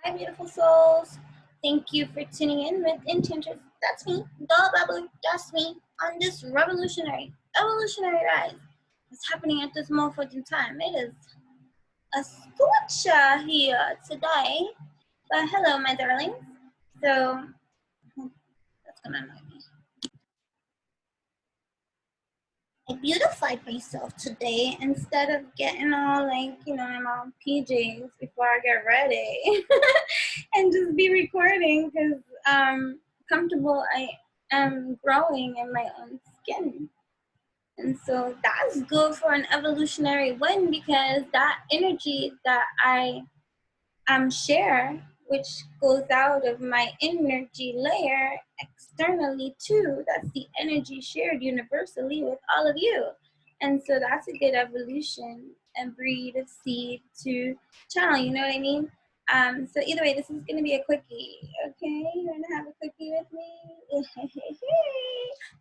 Hi, beautiful souls. Thank you for tuning in with Enchantress. That's me, the Babble. That's me on this evolutionary rise. What's happening at this moment in time? It is a scorcher here today. But hello, my darlings. So, that's gonna annoy me. I beautified myself today instead of getting all like, in my PJs before I get ready and just be recording because comfortable I am growing in my own skin. And so that's good for an evolutionary win because that energy that I share, which goes out of my energy layer externally too. That's the energy shared universally with all of you. And so that's a good evolution and breed of seed to channel, you know what I mean? So either way, this is going to be a quickie, okay? You want to have a quickie with me?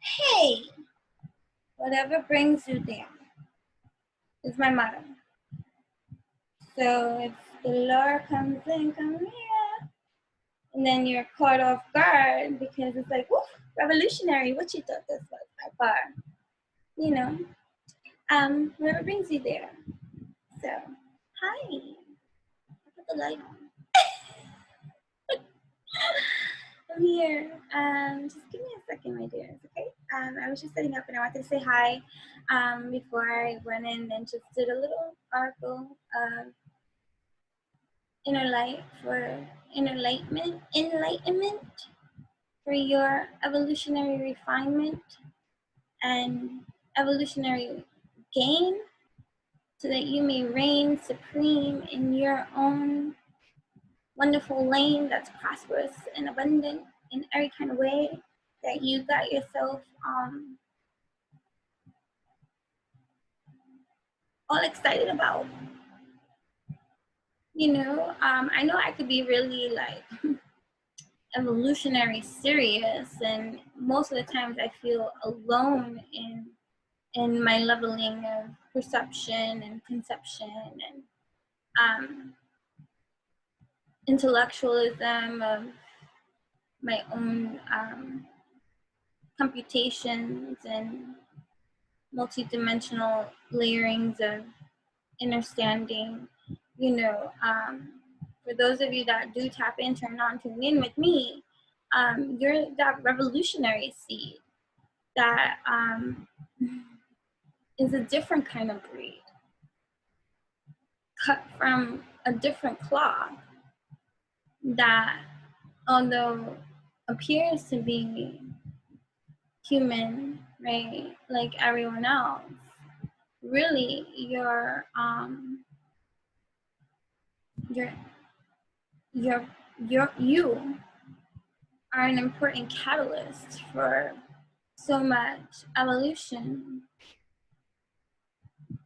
Hey, whatever brings you there is my motto. So if the Lord comes in, come here. And then you're caught off guard because it's like, woof, revolutionary. What you thought this was by far, whoever brings you there. So, hi. I put the light on. I'm here. Just give me a second, my dears, okay? I was just setting up and I wanted to say hi before I went in and just did a little oracle of enlightenment for your evolutionary refinement and evolutionary gain so that you may reign supreme in your own wonderful lane that's prosperous and abundant in every kind of way that you got yourself all excited about. I know I could be really like evolutionary serious, and most of the times I feel alone in my leveling of perception and conception and intellectualism of my own computations and multidimensional layerings of innerstanding. For those of you that do tap into and not tune in with me, you're that revolutionary seed that is a different kind of breed, cut from a different cloth that, although appears to be human, right, like everyone else, really you are an important catalyst for so much evolution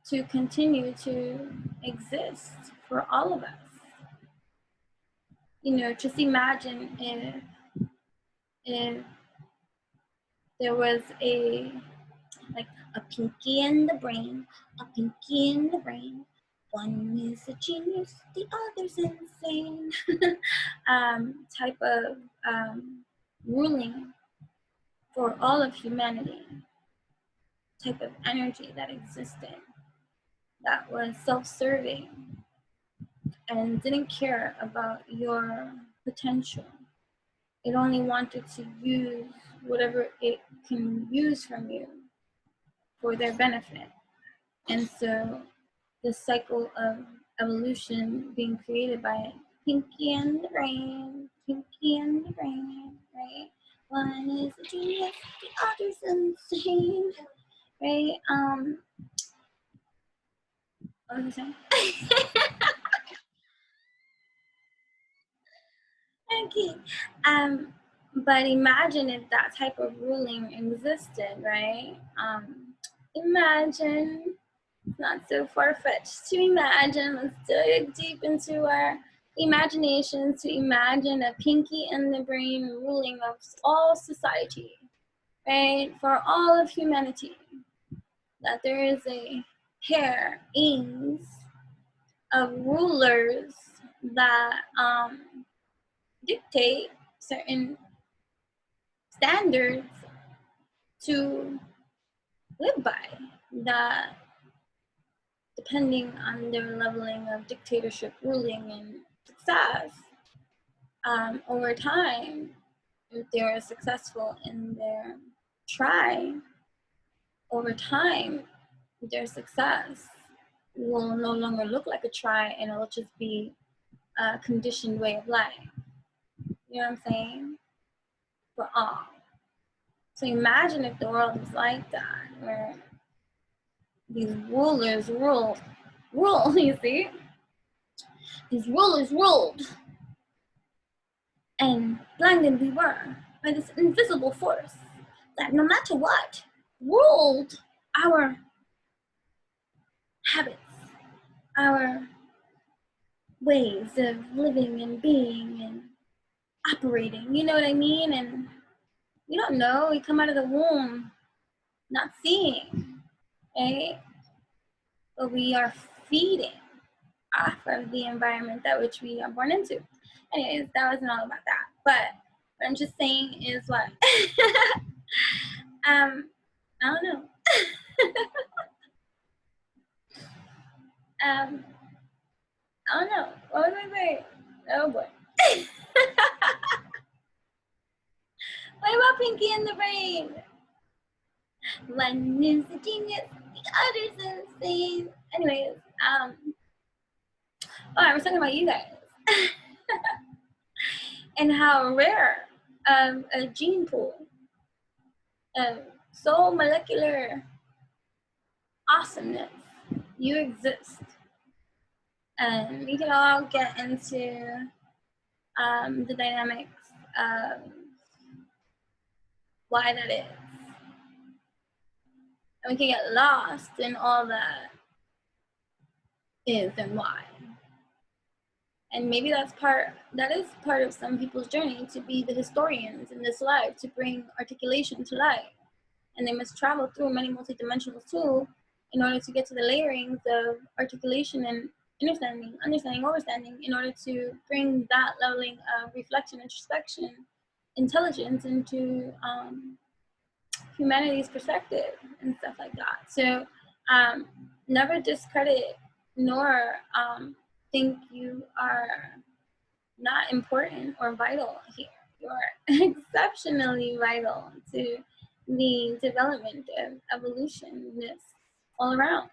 to continue to exist for all of us. Just imagine if there was a pinky in the brain, a pinky in the brain. One is a genius, the other's insane. Type of ruling for all of humanity. Type of energy that existed, that was self-serving and didn't care about your potential. It only wanted to use whatever it can use from you for their benefit. And so the cycle of evolution being created by pinky and the brain, right? One is a genius, the other's insane, right? What was I saying? Okay. But imagine if that type of ruling existed, right? Imagine, not so far-fetched to imagine, let's dig deep into our imagination to imagine a pinky in the brain ruling of all society, right? For all of humanity, that there is a pairings of rulers that dictate certain standards to live by, that depending on their leveling of dictatorship, ruling, and success, over time, if they are successful in their try, over time, their success will no longer look like a try, and it'll just be a conditioned way of life. You know what I'm saying? For all. So imagine if the world was like that, where these rulers rule, you see? These rulers ruled, and blinded we were by this invisible force that no matter what, ruled our habits, our ways of living and being and operating, you know what I mean? And we don't know, we come out of the womb not seeing, right? But we are feeding off of the environment that which we are born into. Anyways, that wasn't all about that. But what I'm just saying is what? I don't know. I don't know. What was I saying? Oh boy. What about Pinky in the Brain? One is a genius, the other's insane. Anyways, I was talking about you guys. And how rare a gene pool, so molecular awesomeness you exist. And we can all get into the dynamics of why that is. And we can get lost in all that is and why. And maybe that is part of some people's journey, to be the historians in this life, to bring articulation to life. And they must travel through many multidimensional tools in order to get to the layerings of articulation and understanding, overstanding, in order to bring that leveling of reflection, introspection, intelligence into humanity's perspective and stuff like that. So never discredit nor think you are not important or vital here. You are exceptionally vital to the development of evolutionness all around,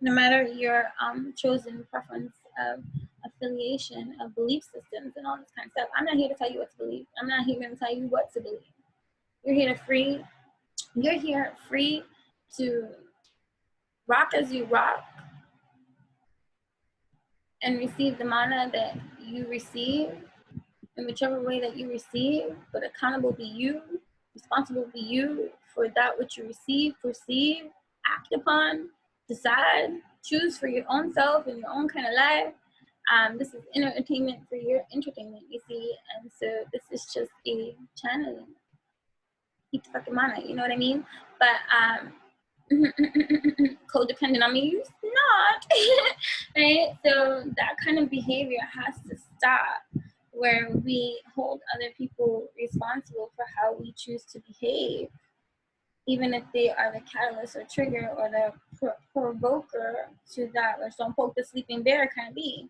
no matter your chosen preference of affiliation of belief systems and all this kind of stuff. I'm not here to tell you what to believe. I'm not here to tell you what to believe. You're here free to rock as you rock and receive the manna that you receive in whichever way that you receive, but accountable be you, responsible be you for that which you receive, perceive, act upon, decide, choose for your own self and your own kind of life. This is entertainment for your entertainment, you see, and so this is just a channeling. Eat the fucking mana, you know what I mean? But codependent on me, not, right? So that kind of behavior has to stop, where we hold other people responsible for how we choose to behave, even if they are the catalyst or trigger or the provoker to that, or don't poke the sleeping bear kind of be.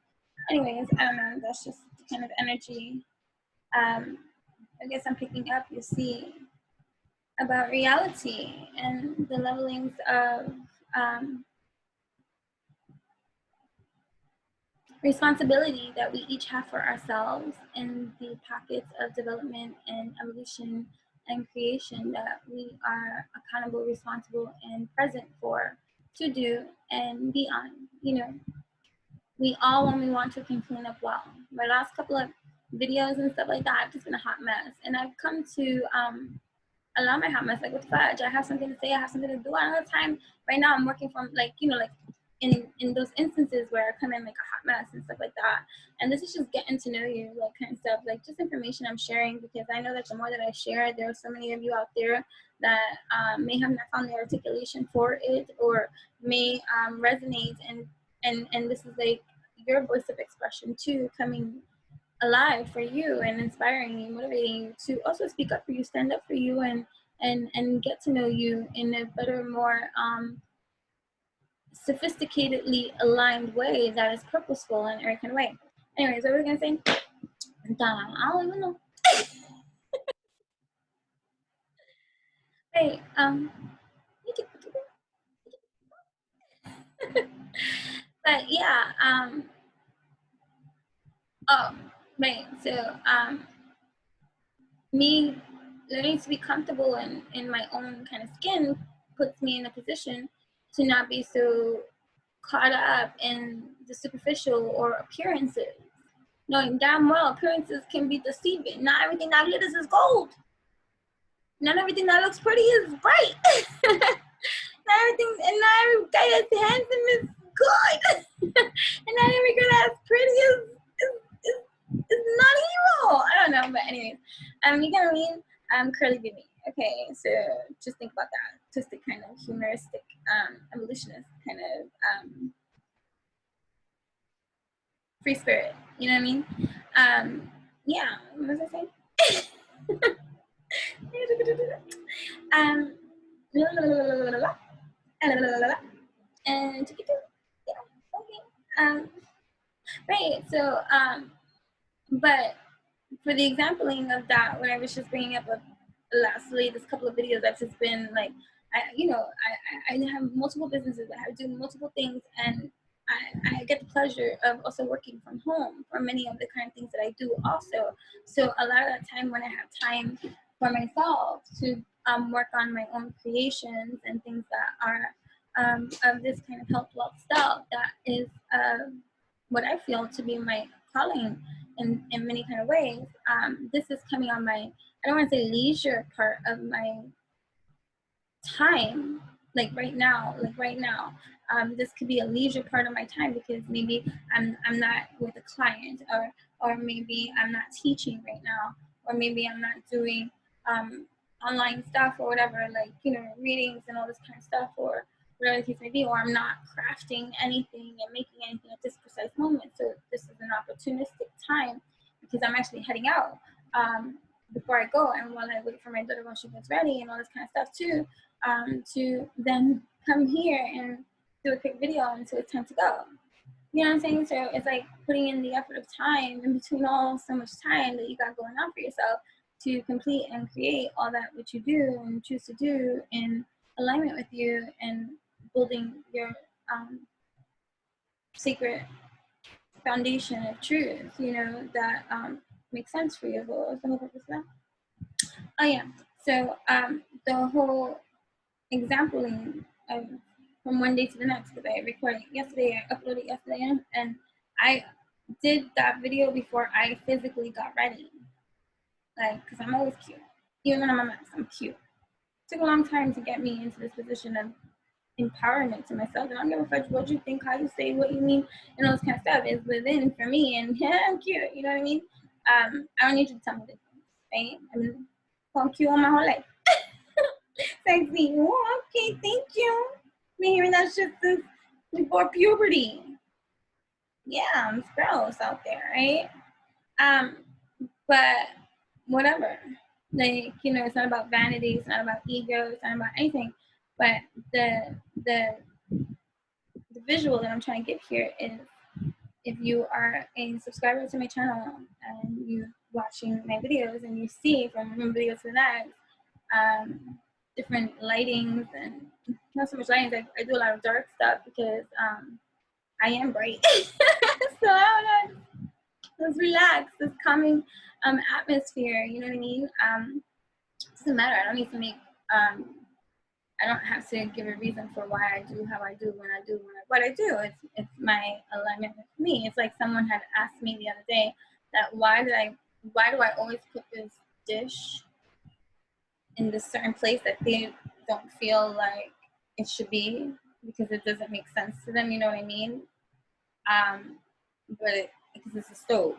Anyways, I don't know, that's just the kind of energy I guess I'm picking up, you see, about reality and the levelings of responsibility that we each have for ourselves, and the pockets of development and evolution and creation that we are accountable, responsible, and present for, to do and be on. You know, we all, when we want to, can clean up well. My last couple of videos and stuff like that, I've just been a hot mess, and I've come to allow my hot mess, like, what the fudge, I have something to say, I have something to do. I don't have time right now. I'm working from, like, you know, like in those instances where I come in like a hot mess and stuff like that. And this is just getting to know you, like, kind of stuff, like just information I'm sharing, because I know that the more that I share, there are so many of you out there that may have not found the articulation for it, or may resonate, and this is like your voice of expression too coming alive for you and inspiring you, motivating you to also speak up for you, stand up for you, and get to know you in a better, more sophisticatedly aligned way that is purposeful in every kind of way. Anyways, what was I gonna say? I don't even know. Hey, but yeah, oh, right. So, me learning to be comfortable in my own kind of skin puts me in a position to not be so caught up in the superficial or appearances, knowing damn well appearances can be deceiving. Not everything that glitters is gold. Not everything that looks pretty is bright. Not everything, and not every guy that's handsome is good. And not every girl that's pretty is not evil. I don't know, but anyways, you get what I mean? Curly baby. Okay, so just think about that. Just a kind of humoristic, evolutionist kind of free spirit. You know what I mean? Yeah. What was I saying? And yeah, okay. Right. So, but for the exampling of that, when I was just bringing up lastly, this couple of videos, I've just been like, I have multiple businesses. I have to do multiple things, and I get the pleasure of also working from home for many of the kind of things that I do also. So a lot of that time when I have time for myself to work on my own creations and things that are of this kind of health, wealth, style, that is what I feel to be my calling in many kind of ways. This is coming on my, I don't want to say leisure part of my time, like right now, this could be a leisure part of my time because maybe I'm not with a client, or maybe I'm not teaching right now, or maybe I'm not doing online stuff or whatever, like, readings and all this kind of stuff, or whatever the case may be, or I'm not crafting anything and making anything at this precise moment. So this is an opportunistic time because I'm actually heading out before I go, and while I wait for my daughter when she gets ready and all this kind of stuff too, to then come here and do a quick video until it's time to go. You know what I'm saying? So it's like putting in the effort of time in between so much time that you got going on for yourself to complete and create all that which you do and choose to do in alignment with you and building your sacred foundation of truth, that makes sense for you. What was the whole purpose of that? Oh yeah. So the whole exampling of from one day to the next, because I recorded yesterday, I uploaded yesterday, and I did that video before I physically got ready. Like, because I'm always cute. Even when I'm a mess, I'm cute. It took a long time to get me into this position of empowerment to myself. And I don't give a fuck what you think, how you say, what you mean, and all this kind of stuff is within for me. And yeah, I'm cute. You know what I mean? I don't need you to tell me this, right? I mean, I'm cute all my whole life. Sexy. Oh, okay, thank you. Been hearing that shit since before puberty. Yeah, it's gross out there, right? But whatever. Like, it's not about vanity, it's not about ego, it's not about anything. But the visual that I'm trying to give here is, if you are a subscriber to my channel and you're watching my videos and you see from one video to the next, different lightings, and not so much lightings, I do a lot of dark stuff because I am bright. So I don't know, let's relax, this calming atmosphere, you know what I mean? It doesn't matter, I don't need to make, I don't have to give a reason for why I do how I do when I do what I do. It's my alignment with me. It's like someone had asked me the other day that why do I always put this dish in this certain place that they don't feel like it should be because it doesn't make sense to them, you know what I mean? But because it's a stove.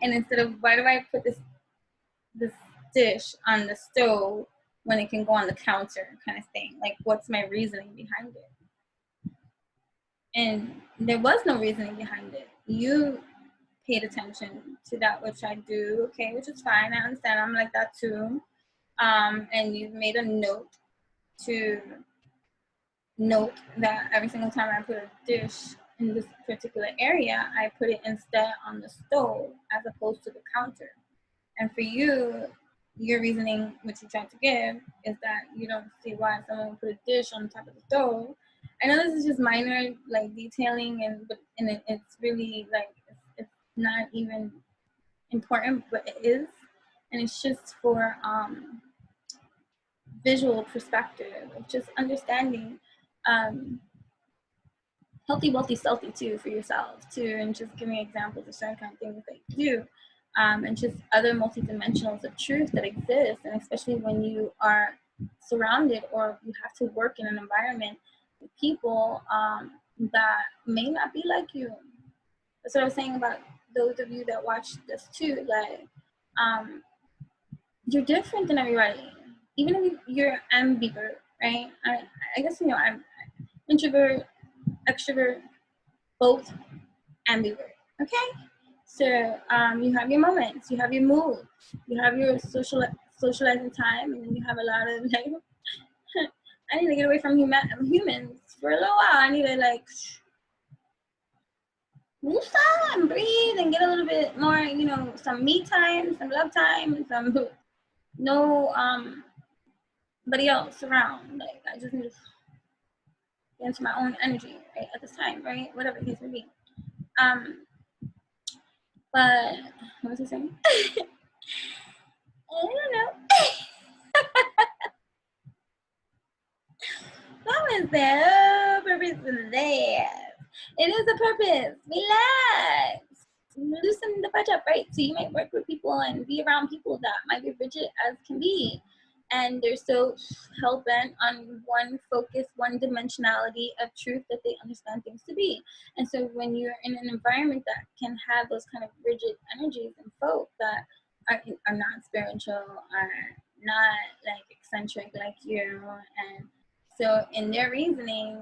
And instead of why do I put this dish on the stove when it can go on the counter kind of thing? Like, what's my reasoning behind it? And there was no reasoning behind it. You paid attention to that, which I do, okay, which is fine. I understand. I'm like that too. And you've made a note to note that every single time I put a dish in this particular area, I put it instead on the stove as opposed to the counter. And for you, your reasoning, which you tried to give, is that you don't see why someone would put a dish on top of the stove. I know this is just minor, like detailing, and it's really like it's not even important, but it is, and it's just for visual perspective of just understanding healthy, wealthy, stealthy too for yourself too, and just giving examples of certain kind of things that you do, and just other multidimensionals of truth that exist, and especially when you are surrounded or you have to work in an environment with people that may not be like you. That's what I was saying about those of you that watch this too. Like, you're different than everybody, even if you're ambivert, right? I guess I'm introvert, extrovert, both ambivert. Okay, so you have your moments, you have your mood, you have your socializing time, and then you have a lot of like, I need to get away from humans for a little while. I need to like move and breathe and get a little bit more, some me time, some love time, some no nobody else around. Like I just need to get into my own energy right at this time, right? Whatever the case may be. But what was I saying? I don't know. What was that? Purpose in there. It is a purpose. Relax. Loosen the butt up, right? So you might work with people and be around people that might be rigid as can be. And they're so hell bent on one focus, one dimensionality of truth that they understand things to be. And so when you're in an environment that can have those kind of rigid energies and folk that are not spiritual, are not like eccentric like you, and so in their reasoning,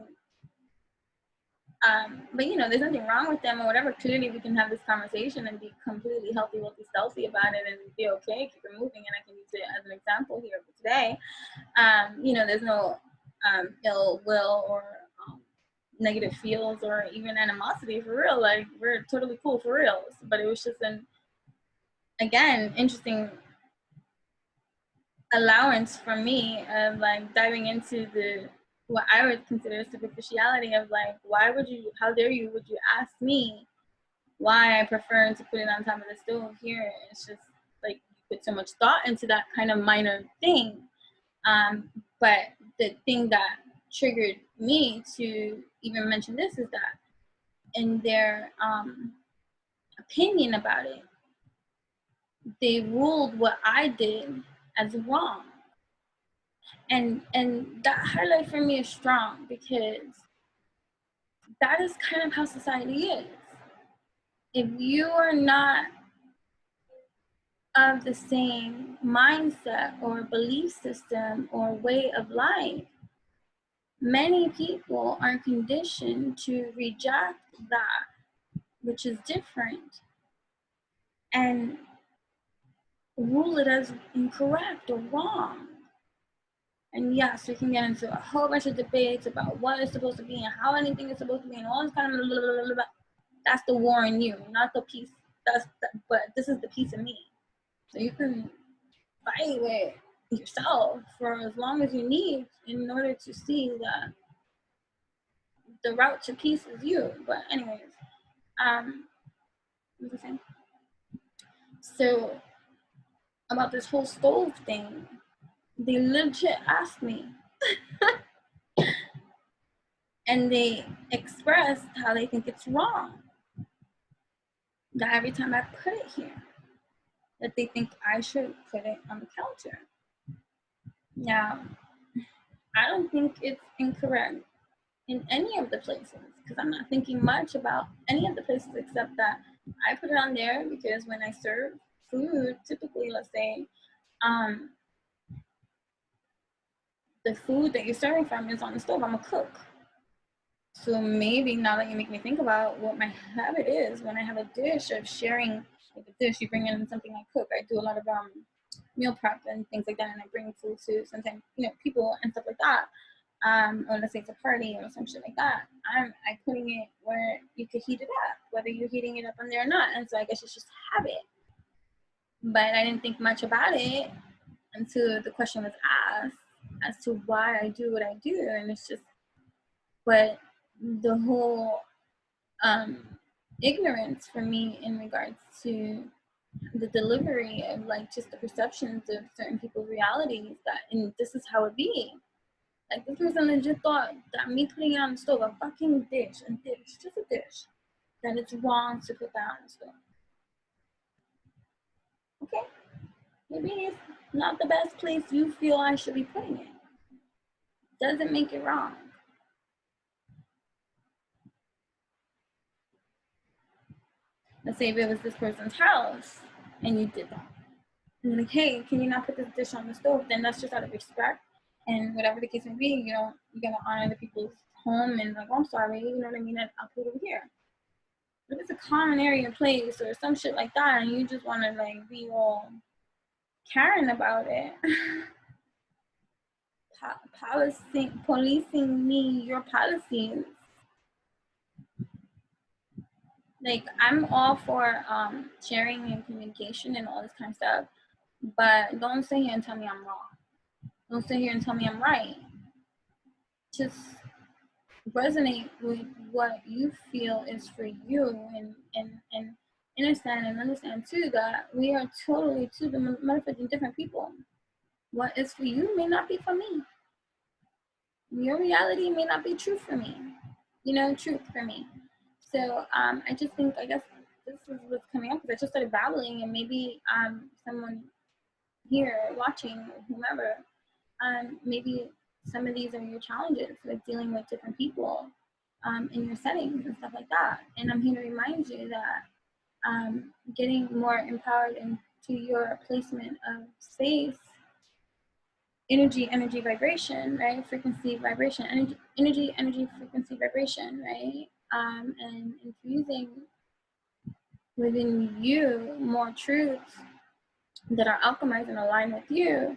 but there's nothing wrong with them or whatever. Clearly, we can have this conversation and be completely healthy, wealthy, stealthy about it and be okay, keep it moving. And I can use it as an example here for today. There's no ill will or negative feels or even animosity for real. Like, we're totally cool for real. But it was just again, interesting allowance for me of like diving into what I would consider superficiality of like, how dare you, would you ask me why I prefer to put it on top of the stove here? It's just like you put so much thought into that kind of minor thing. But the thing that triggered me to even mention this is that in their opinion about it, they ruled what I did as wrong. And that highlight for me is strong because that is kind of how society is. If you are not of the same mindset or belief system or way of life, many people are conditioned to reject that which is different and rule it as incorrect or wrong. And yes, we can get into a whole bunch of debates about what is supposed to be and how anything is supposed to be and all this kind of blah, blah, blah, blah. That's the war in you, not the peace. But this is the peace in me. So you can fight with yourself for as long as you need in order to see that the route to peace is you. But anyways, what was I saying? So about this whole stove thing, they legit asked me and they expressed how they think it's wrong that every time I put it here, that they think I should put it on the counter. Now, I don't think it's incorrect in any of the places because I'm not thinking much about any of the places except that I put it on there because when I serve food, typically, let's say, the food that you're serving from is on the stove. I'm a cook. So maybe now that you make me think about what my habit is, when I have a dish of sharing, like a dish, you bring in something I cook. I do a lot of meal prep and things like that, and I bring food to sometimes people and stuff like that. Or let's say it's a party or some shit like that. I'm putting it where you could heat it up, whether you're heating it up on there or not. And so I guess it's just habit. But I didn't think much about it until the question was asked as to why I do what I do, and it's just, but the whole ignorance for me in regards to the delivery of like just the perceptions of certain people's realities, that and this is how it be. Like this person legit thought that me putting it on the stove, a fucking dish, just a dish, that it's wrong to put that on the stove. Okay, maybe it's not the best place you feel I should be putting it. Doesn't make it wrong. Let's say if it was this person's house and you did that. And you're like, hey, can you not put this dish on the stove? Then that's just out of respect. And whatever the case may be, you're gonna honor the people's home and like, oh, I'm sorry, you know what I mean? I'll put it over here. But if it's a common area place or some shit like that, and you just wanna like be all Karen about it, policing me, your policies. Like I'm all for sharing and communication and all this kind of stuff, but don't sit here and tell me I'm wrong. Don't sit here and tell me I'm right. Just resonate with what you feel is for you, and understand and understand too that we are totally two motherfucking different people. What is for you may not be for me. Your reality may not be true for me. Truth for me. So I just think, I guess this is what's coming up, because I just started babbling, and maybe someone here watching, whomever, maybe some of these are your challenges with dealing with different people in your settings and stuff like that. And I'm here to remind you that getting more empowered into your placement of space, energy, vibration, right? Frequency, vibration, energy, frequency, vibration, right? And infusing within you more truths that are alchemized and aligned with you,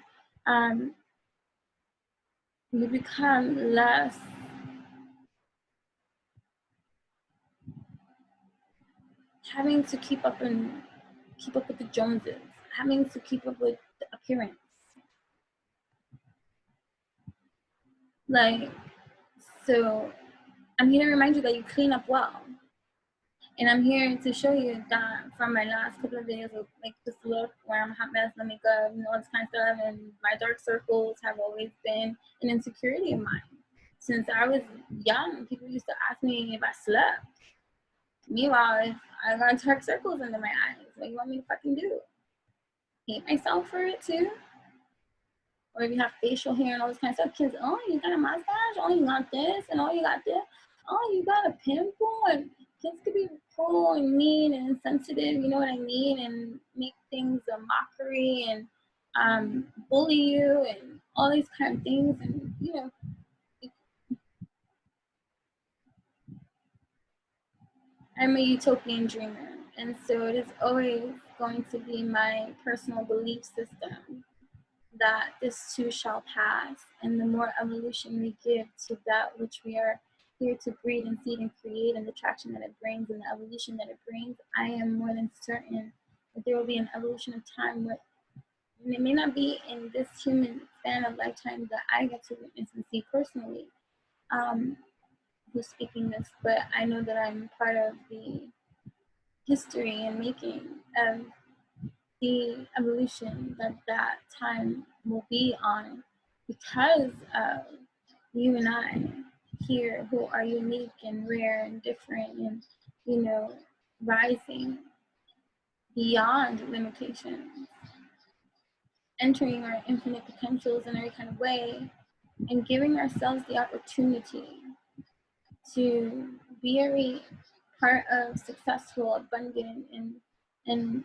you become less having to keep up with the Joneses, having to keep up with the appearance. Like, so I'm here to remind you that you clean up well. And I'm here to show you that from my last couple of videos of like this look where I'm a hot mess, no makeup, all this kind of stuff, and my dark circles have always been an insecurity of mine. Since I was young, people used to ask me if I slept. Meanwhile, if I got dark circles under my eyes, what do you want me to fucking do? Hate myself for it too? Or if you have facial hair and all this kind of stuff, kids, oh, you got a mustache, oh, you got this, and oh, you got this, oh, you got a pimple, and kids could be cruel and mean and insensitive, you know what I mean, and make things a mockery and bully you and all these kind of things, and I'm a utopian dreamer, and so it is always going to be my personal belief system that this too shall pass, and the more evolution we give to that which we are here to breed and seed and create, and the traction that it brings and the evolution that it brings, I am more than certain that there will be an evolution of time where it may not be in this human span of lifetime that I get to witness and see personally, who's speaking this, but I know that I'm part of the history and making of the evolution that time will be on, because of you and I here, who are unique and rare and different, and rising beyond limitations, entering our infinite potentials in every kind of way, and giving ourselves the opportunity to be every part of successful, abundant, and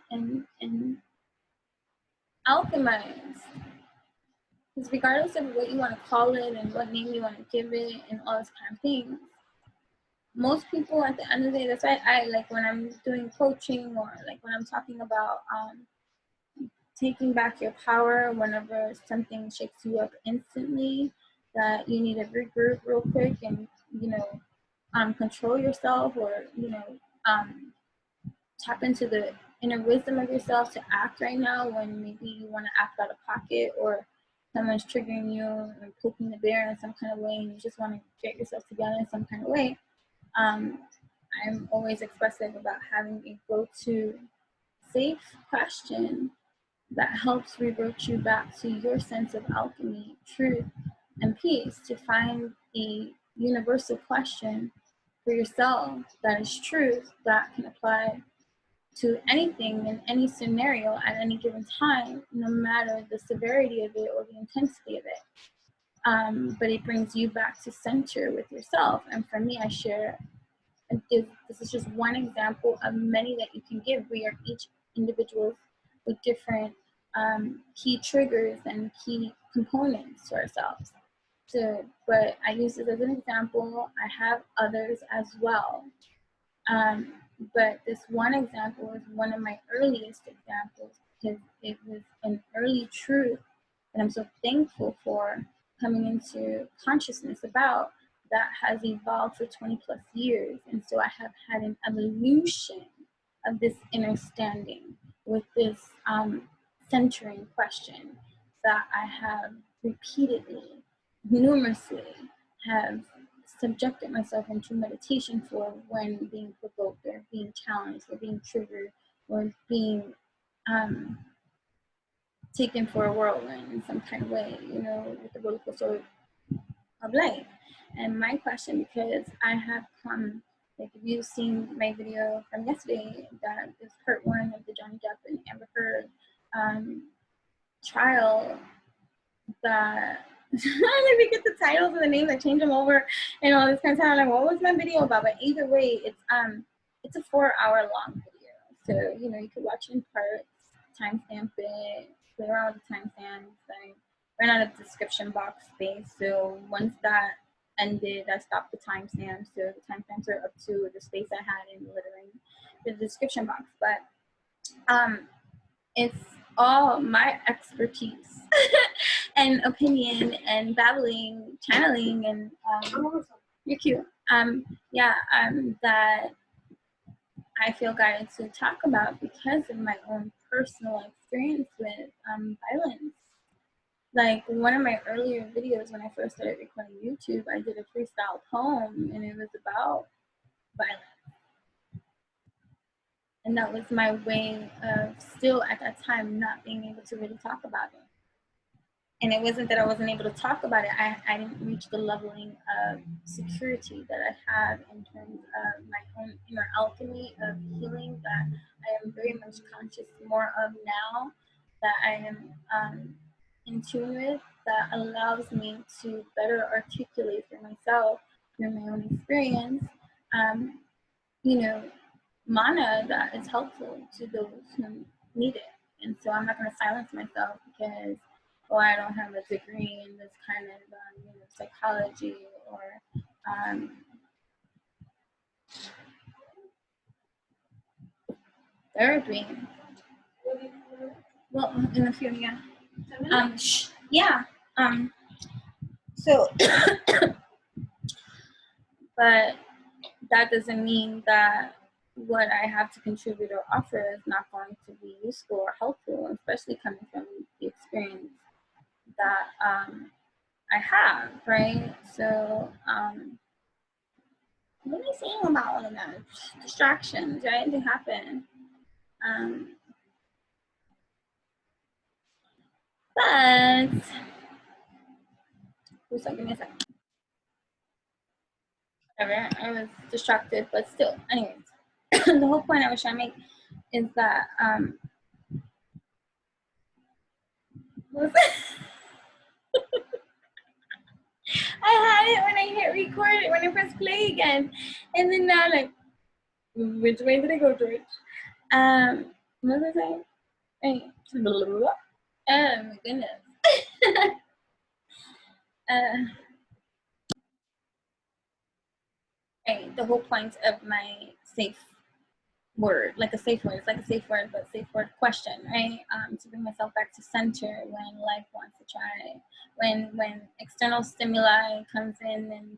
alchemized. Because regardless of what you want to call it and what name you want to give it and all this kind of things, most people at the end of the day, that's why I like when I'm doing coaching or like when I'm talking about taking back your power whenever something shakes you up instantly, that you need to regroup real quick and, you know, control yourself, or, you know, tap into the inner wisdom of yourself to act right now when maybe you want to act out of pocket, or someone's triggering you or poking the bear in some kind of way and you just want to get yourself together in some kind of way. I'm always expressive about having a go-to safe question that helps revert you back to your sense of alchemy, truth, and peace, to find a universal question for yourself that is truth, that can apply to anything in any scenario at any given time, no matter the severity of it or the intensity of it. But it brings you back to center with yourself. And for me, I share, and this is just one example of many that you can give. We are each individuals with different key triggers and key components to ourselves. So, but I use this as an example. I have others as well. But this one example is one of my earliest examples because it was an early truth that I'm so thankful for coming into consciousness about, that has evolved for 20 plus years. And so I have had an evolution of this understanding with this centering question that I have repeatedly, numerously, have subjected myself into meditation for when being provoked or being challenged or being triggered or being taken for a whirlwind in some kind of way, you know, with the roller coaster of life. And my question, because I have come, like if you've seen my video from yesterday, that is part one of the Johnny Depp and Amber Heard trial, that let me get the titles and the names, I change them over and all this kind of time. Like, what was my video about? But either way, it's a 4-hour long video. So, you know, you could watch it in parts, timestamp it, play around with the timestamps. I ran out of description box space. So once that ended, I stopped the timestamps. So the timestamps are up to the space I had in littering the description box. But it's all my expertise and opinion and babbling, channeling, and you're cute. That I feel guided to talk about because of my own personal experience with violence. Like one of my earlier videos when I first started recording YouTube, I did a freestyle poem and it was about violence. And that was my way of still at that time not being able to really talk about it. And it wasn't that I wasn't able to talk about it. I didn't reach the leveling of security that I have in terms of my own inner alchemy of healing that I am very much conscious more of now, that I am in tune with, that allows me to better articulate for myself through my own experience, you know, manna that is helpful to those who need it. And so I'm not going to silence myself because, oh, I don't have a degree in this kind of you know, psychology or therapy. Well, in a few, yeah. Yeah. So, but that doesn't mean that what I have to contribute or offer is not going to be useful or helpful, especially coming from the experience that I have, right? So, what am I saying about all of that? Distractions, right? They happen. But, give me a second. Whatever, I was distracted, but still, anyways. The whole point I was trying to make is that, what was I had it when I hit record, when I press play again. And then now, like, which way did I go, George? What was I saying? Hey, blah, blah, blah. Oh my goodness. right? The whole point of my safe word, like a safe word, it's like a safe word, but safe word question, right? To bring myself back to center when life wants to try, when external stimuli comes in, and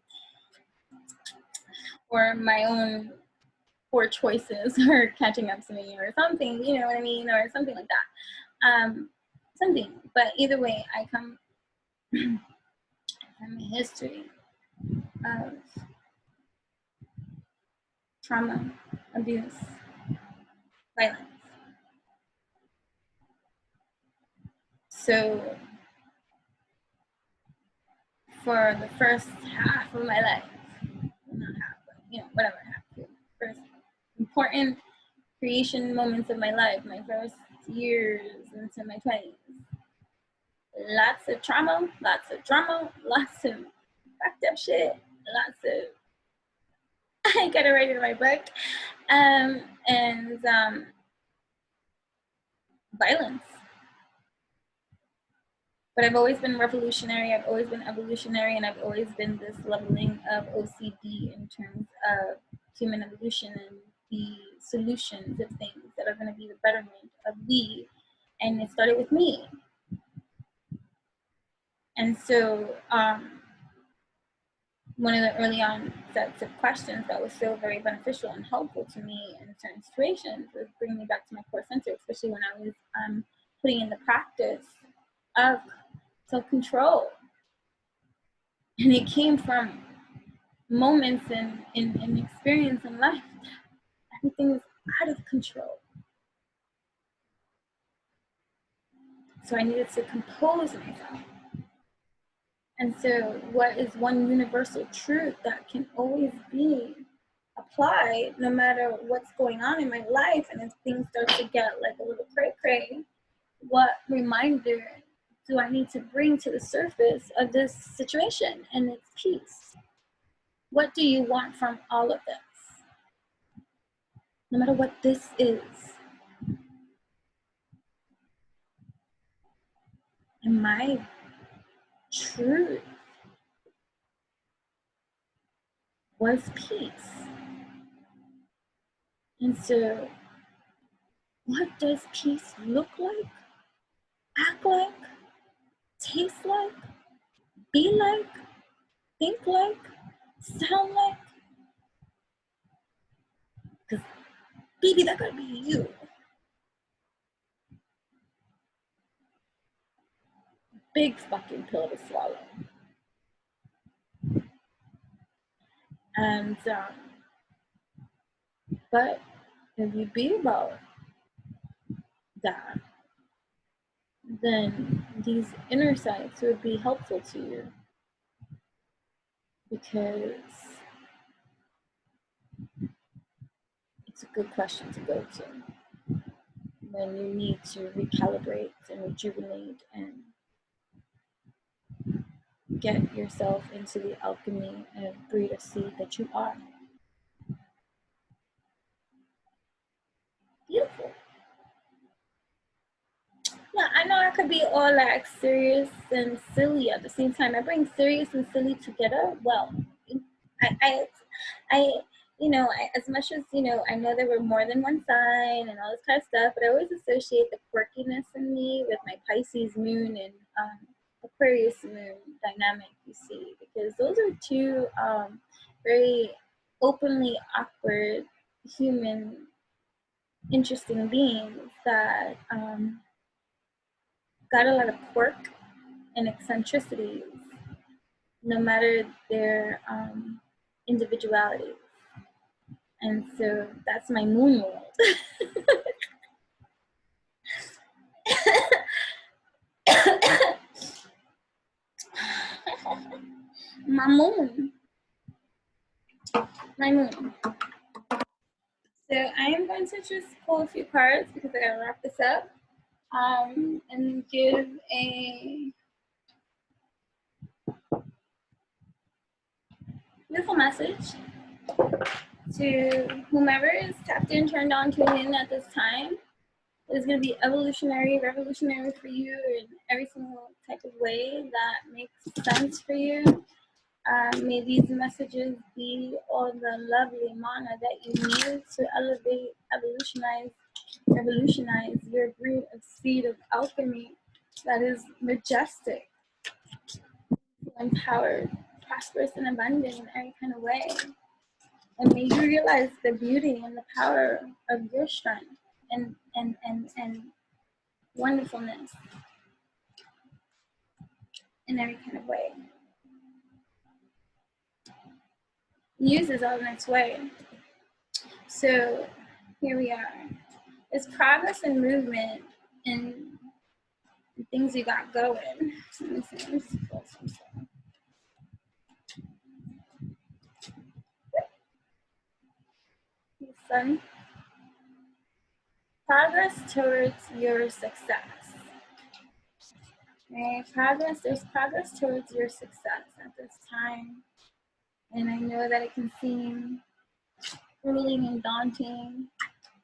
or my own poor choices are catching up to me or something, you know what I mean, or something like that. Something, but either way, I come from a history of trauma, abuse, violence. So for the first half of my life, not half, but you know, whatever, half, first important creation moments of my life, my first years into my 20s, lots of trauma, lots of drama, lots of fucked up shit, lots of I gotta write it in my book, and violence. But I've always been revolutionary, I've always been evolutionary, and I've always been this leveling of OCD in terms of human evolution and the solutions of things that are going to be the betterment of we. And it started with me. And so one of the early on sets of questions that was so very beneficial and helpful to me in certain situations was bringing me back to my core center, especially when I was putting in the practice of self-control. And it came from moments in experience in life. Everything was out of control. So I needed to compose myself. And so what is one universal truth that can always be applied no matter what's going on in my life, and if things start to get like a little cray-cray, what reminder do I need to bring to the surface of this situation? And it's peace. What do you want from all of this? No matter what this is. And my truth was peace. And so, what does peace look like, act like, taste like, be like, think like, sound like? Because, baby, that gotta be you. Big fucking pill to swallow. And, but if you be about that, then these inner sights would be helpful to you, because it's a good question to go to when you need to recalibrate and rejuvenate and get yourself into the alchemy and breed a seed that you are. Beautiful. Yeah, I know I could be all like serious and silly at the same time. I bring serious and silly together. Well, I you know, as much as, you know, I know there were more than one sign and all this kind of stuff, but I always associate the quirkiness in me with my Pisces moon and Aquarius moon dynamic, you see, because those are two very openly awkward, human, interesting beings that got a lot of quirk and eccentricities, no matter their individuality. And so that's my moon world. My moon. My moon. So I am going to just pull a few cards because I gotta wrap this up, and give a beautiful message to whomever is tapped in, turned on, tuned in at this time. It's going to be evolutionary, revolutionary for you in every single type of way that makes sense for you. May these messages be all the lovely manna that you need to elevate, revolutionize your brood of seed of alchemy that is majestic, empowered, prosperous, and abundant in every kind of way. And may you realize the beauty and the power of your strength and wonderfulness in every kind of way. News is on its way. So here we are. It's progress and movement and things you got going. Let me see. Let me just pull some stuff. Son. Progress towards your success. Okay, there's progress towards your success at this time. And I know that it can seem grueling and daunting,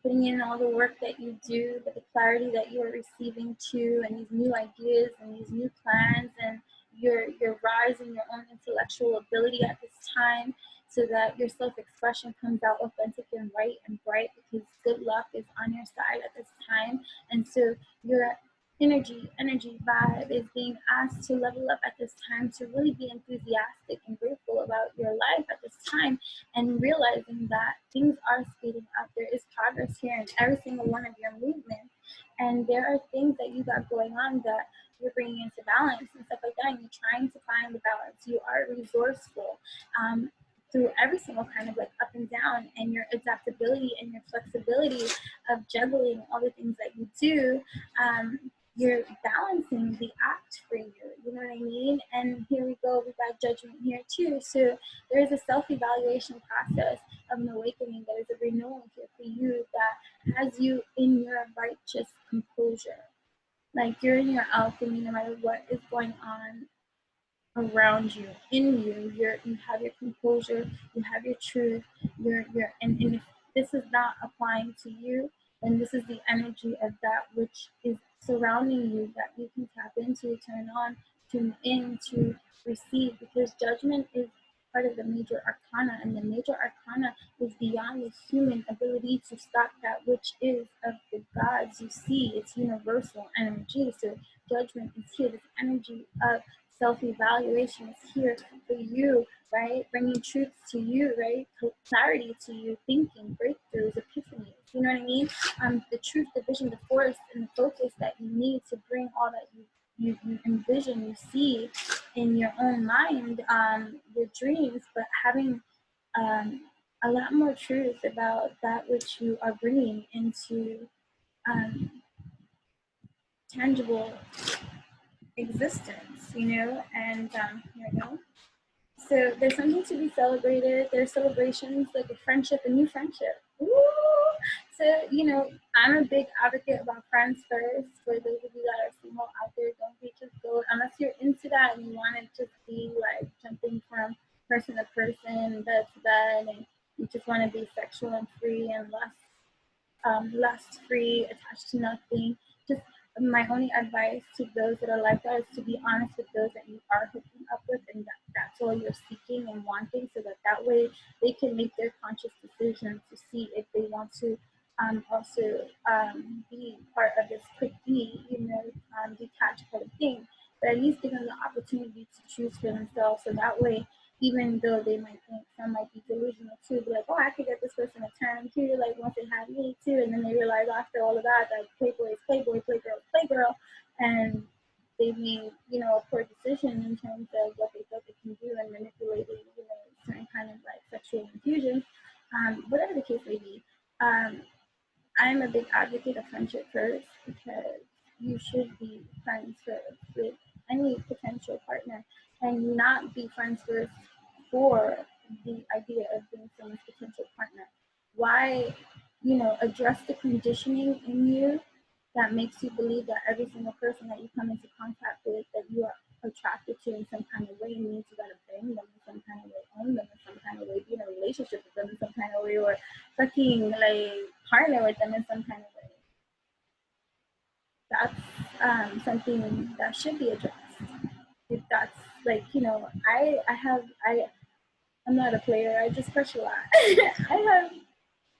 putting in all the work that you do, but the clarity that you are receiving too, and these new ideas and these new plans, and your rise in your own intellectual ability at this time, so that your self-expression comes out authentic and right and bright, because good luck is on your side at this time. And so your energy vibe is being asked to level up at this time, to really be enthusiastic and grateful about your life at this time, and realizing that things are speeding up. There is progress here in every single one of your movements, and there are things that you got going on that you're bringing into balance and stuff like that, and you're trying to find the balance. You are resourceful through every single kind of like up and down, and your adaptability and your flexibility of juggling all the things that you do. You're balancing the act for you, you know what I mean? And here we go, we got judgment here too. So there is a self-evaluation process of an awakening, that is a renewal here for you, that has you in your righteous composure. Like you're in your alchemy no matter what is going on around you, in you. You have your composure, you have your truth, and if this is not applying to you, then this is the energy of that which is surrounding you, that you can tap into, turn on, tune in to receive, because judgment is part of the major arcana, and the major arcana is beyond the human ability to stop that which is of the gods. You see, it's universal energy. So judgment is here, this energy of self-evaluation is here for you, right? Bringing truth to you, right? Clarity to you, thinking, breakthroughs, epiphanies, you know what I mean? The truth, the vision, the force, and the focus that you need to bring all that you envision, you see in your own mind, your dreams, but having a lot more truth about that which you are bringing into tangible existence, and here we go. So there's something to be celebrated. There's celebrations like a friendship, a new friendship. Woo! So, I'm a big advocate about friends first. For those of you that are single out there, don't be just go, unless you're into that and you want to just be like jumping from person to person, bed to bed, and you just want to be sexual and free and lust free, attached to nothing. Just my only advice to those that are like that is to be honest with those that you are hooking up with, and that's all you're seeking and wanting, so that way they can make their conscious decision to see if they want to also be part of this quick detached kind of thing, but at least give them the opportunity to choose for themselves, so that way, even though they might think some might be delusional too, be like, oh, I could get this person a turn too, like once they have me too, and then they realize after all of that playboy is playboy, playgirl is playgirl, and they made, a poor decision in terms of what they thought they can do and manipulating, certain kind of like sexual infusions, whatever the case may be. I'm a big advocate of friendship first, because you should be friends first with any potential partner, and not be friends first for the idea of being someone's potential partner. Why, address the conditioning in you that makes you believe that every single person that you come into contact with, that you are attracted to in some kind of way, means you gotta bang them in some kind of way, own them in some kind of way, be in a relationship with them in some kind of way, or fucking like partner with them in some kind of way. That's something that should be addressed. if that's like, you know, I'm not a player, I just crush a lot. I have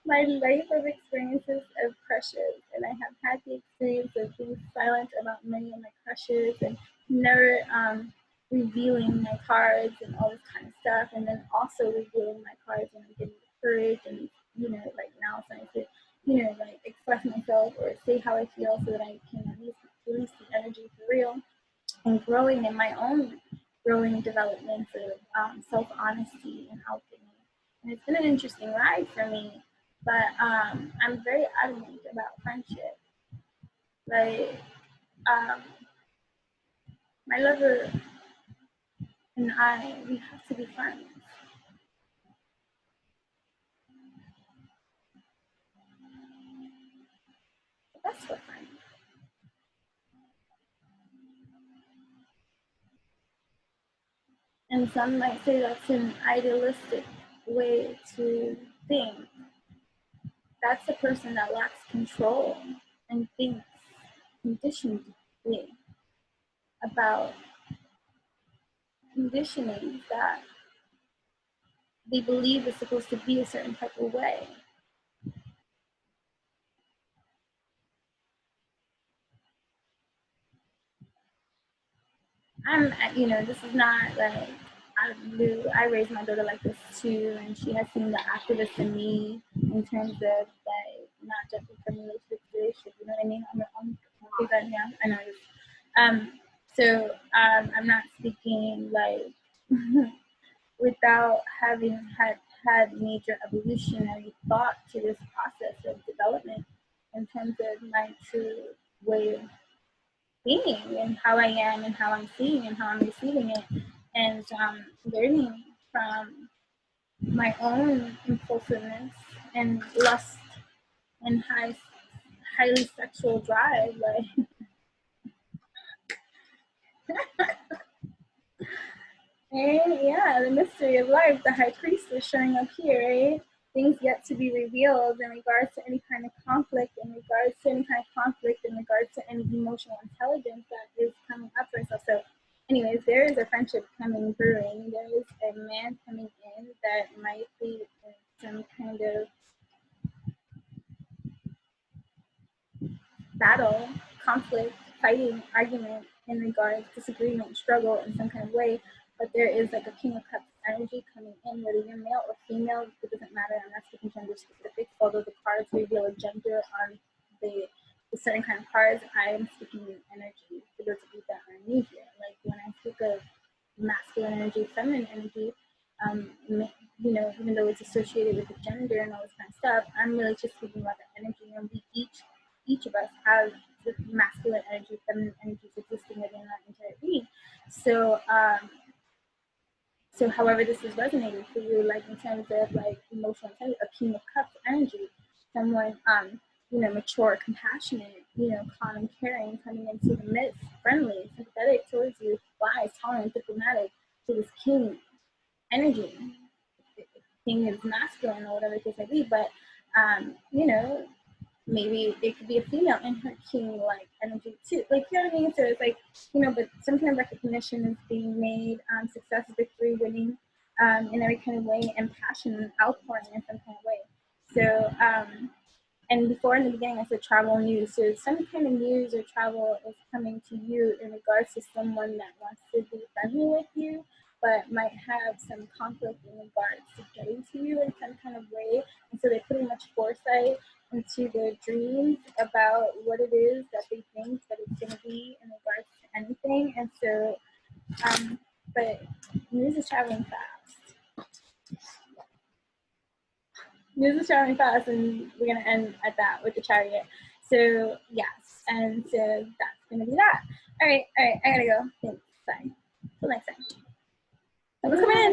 my life of experiences of crushes, and I have had the experience of being silent about many of my crushes and never revealing my cards and all this kind of stuff, and then also revealing my cards and getting the courage and, you know, like now starting to, you know, like express myself or say how I feel so that I can at least release the energy for real, and growing in my own growing development of self-honesty and alchemy. And it's been an interesting ride for me, but I'm very adamant about friendship. Like, um, my lover and I, we have to be friends. That's what friends. And some might say that's an idealistic way to think. That's a person that lacks control and thinks conditionedly about conditioning that they believe is supposed to be a certain type of way. You know, this is not like out of the blue. I raised my daughter like this too, and she has seen the activist in me in terms of like not just from relationship. You know what I mean? Yeah, I know. I'm not speaking like without having had major evolutionary thought to this process of development in terms of my true way of being and how I am and how I'm seeing and how I'm receiving it, and learning from my own impulsiveness and lust and highly sexual drive. Like, and yeah, the mystery of life, the high priest is showing up here, right? Things yet to be revealed in regards to any kind of conflict, in regards to any emotional intelligence that is coming up for us. So, anyways, there is a friendship coming brewing. There is a man coming in that might be some kind of battle, conflict, fighting, argument in regards to disagreement, struggle in some kind of way. But there is like a King of Cups energy coming in, whether you're male or female, it doesn't matter. I'm not speaking gender specific, although the cards reveal a gender on the certain kind of cards. I am speaking energy for those of you that are new here. Like when I speak of masculine energy, feminine energy, you know, even though it's associated with the gender and all this kind of stuff, I'm really just speaking about the energy, and we each of us have the masculine energy, feminine energies existing within our entire being. So, so however this is resonating for you, like in terms of like emotional intelligence, a King of Cups energy, someone, you know, mature, compassionate, you know, calm and caring, coming into the midst, friendly, sympathetic towards you, wise, tolerant, diplomatic, to this King energy. King is masculine or whatever the case may be, but you know, maybe it could be a female in her king like energy too. Like, you know what I mean? So it's like, you know, but some kind of recognition is being made, success, victory, winning, in every kind of way, and passion and outpouring in some kind of way. So and before in the beginning I said travel news. So some kind of news or travel is coming to you in regards to someone that wants to be friendly with you, but might have some conflict in regards to getting to you in some kind of way. And so they put in much foresight into their dreams about what it is that they think that it's going to be in regards to anything. And so, but news is traveling fast. News is traveling fast, and we're going to end at that with the chariot. So, yes, and so that's going to be that. All right, I got to go. Thanks. Bye. Till next time. Let's come in.